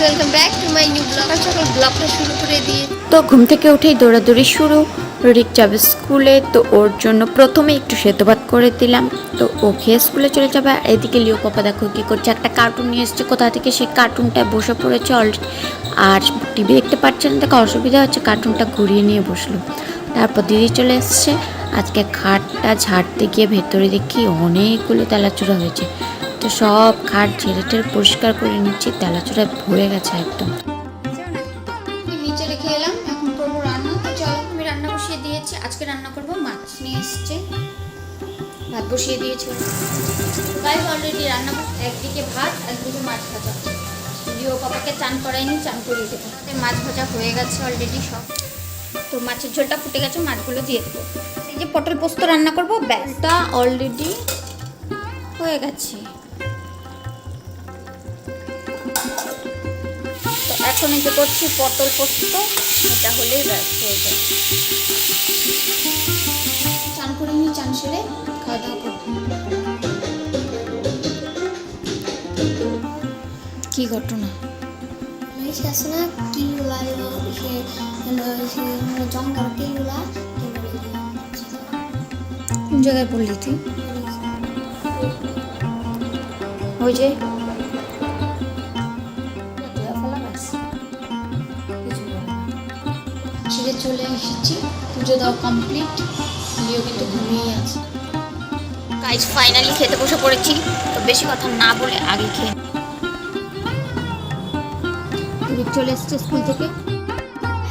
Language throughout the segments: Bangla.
Welcome back to my new blog. সকাল ব্লগটা শুরু করে দিয়ে তো ঘুম থেকে উঠেই দৌড়াদৌড়ি শুরু। রিক যাবে স্কুলে, তো ওর জন্য প্রথমে একটু সেদ্ধ ভাত করে দিলাম। তো ও খেয়ে স্কুলে চলে যাবে। আর এদিকে লিও পাপা দেখো কী করছে, একটা কার্টুন নিয়ে এসছে কোথা থেকে, সেই কার্টুনটায় বসে পড়েছে অলরেডি। আর টিভি দেখতে পাচ্ছে না, দেখো অসুবিধা হচ্ছে, কার্টুনটা ঘুরিয়ে নিয়ে বসলো। তারপর দিদি চলে এসছে। আজকে খাটটা ঝাড়তে গিয়ে ভেতরে দেখি অনেকগুলো তেলাচোড়া হয়েছে। তো সব খাট ঝেড়ে টেড়ে পরিষ্কার করে নিচ্ছি, তেলাচোড়ায় ভরে গেছে একদম। নিচে রেখে এলাম, এখন করবো রান্না। তো চলো, আমি রান্না বসিয়ে দিয়েছি। আজকে রান্না করবো, মাছ নিয়ে এসছে, ভাত বসিয়ে দিয়েছি। গাইস অলরেডি রান্না, একদিকে ভাত একদিকে মাছ ভাজা। লিও পাপাকে চান করাইনি, চান করিয়ে দেবো। মাছ ভাজা হয়ে গেছে অলরেডি সব। তো মাছের ঝোলটা ফুটে গেছে, মাছগুলো দিয়ে দেবো। এই যে পটল পোস্ত রান্না করবো, ব্যাসটা অলরেডি হয়ে গেছে। তো এখন এই যে করছি পটল পোস্ত, এটা হলেই ব্যাস হয়ে যায়। চান করে নিই, চান সেরে খাওয়া দাওয়া করবো। কি ঘটনা আছে না কিগুলা জঙ্গল কিগুলা কোন জায়গায় পড়লি তুই? ওই যে ছেড়ে চলে এসেছি, পুজো দাও কমপ্লিট। লিও কিন্তু ঘুমিয়ে আছে। গাইস ফাইনালি খেতে বসে পড়েছি। তো বেশি কথা না বলে আগে খেয়ে চলে এসছে স্কুল থেকে।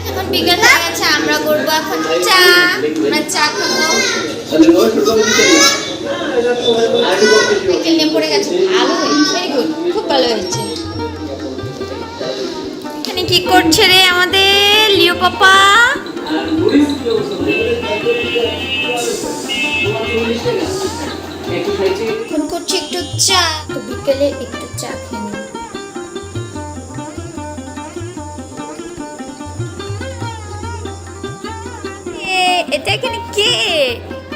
এখন বিকেল হয়ে গেছে, আমরা করবো এখন চা। আমরা চা খাবো। বিকেল নিয়ে পড়ে গেছে, ভালো হয়েছে, ভেরি গুড, খুব ভালো হয়েছে। এখানে কি করছে রে আমাদের লিও পাপা? এখন করছি একটু চা। তো বিকেলে একটু চা খেয়ে নিই। এটা এখানে কে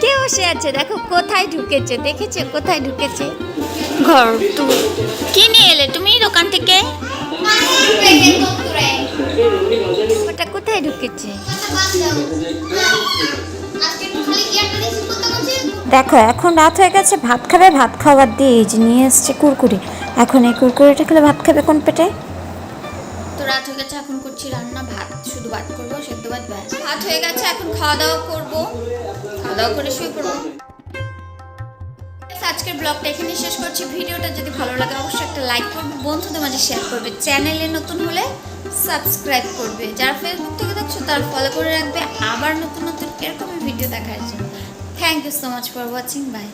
কে বসে আছে? দেখো কোথায় ঢুকেছে, দেখেছে কোথায় ঢুকেছে? ঘর তো কি নিয়ে এলে তুমি দোকান থেকে? ওটা কোথায় ঢুকেছে? দেখো এখন রাত হয়ে গেছে, ভাত খাবে, ভাত খাবার দিয়ে এই যে নিয়ে এসছে কুরকুরে। এখন এই কুরকুরেটা খেলে ভাত খাবে কোন পেটে? তো রাত হয়ে গেছে, এখন করছি রান্না। ভাত, শুধু ভাত করবো, সেদ্ধ ভাত, ব্যাস। ভাত হয়ে গেছে, এখন খাওয়া দাওয়া করবো। খাওয়া দাওয়া করে শুয়ে পড়বো। আজকের ব্লগটা এখানে শেষ করছি। ভিডিওটা যদি ভালো লাগে অবশ্যই একটা লাইক করবে, বন্ধুদের মাঝে শেয়ার করবে, চ্যানেলে নতুন হলে সাবস্ক্রাইব করবে, যারা ফেসবুক থেকে দেখছো তারা ফলো করে রাখবে আবার নতুন নতুন এরকমই ভিডিও দেখার জন্য। Thank you so much for watching, by.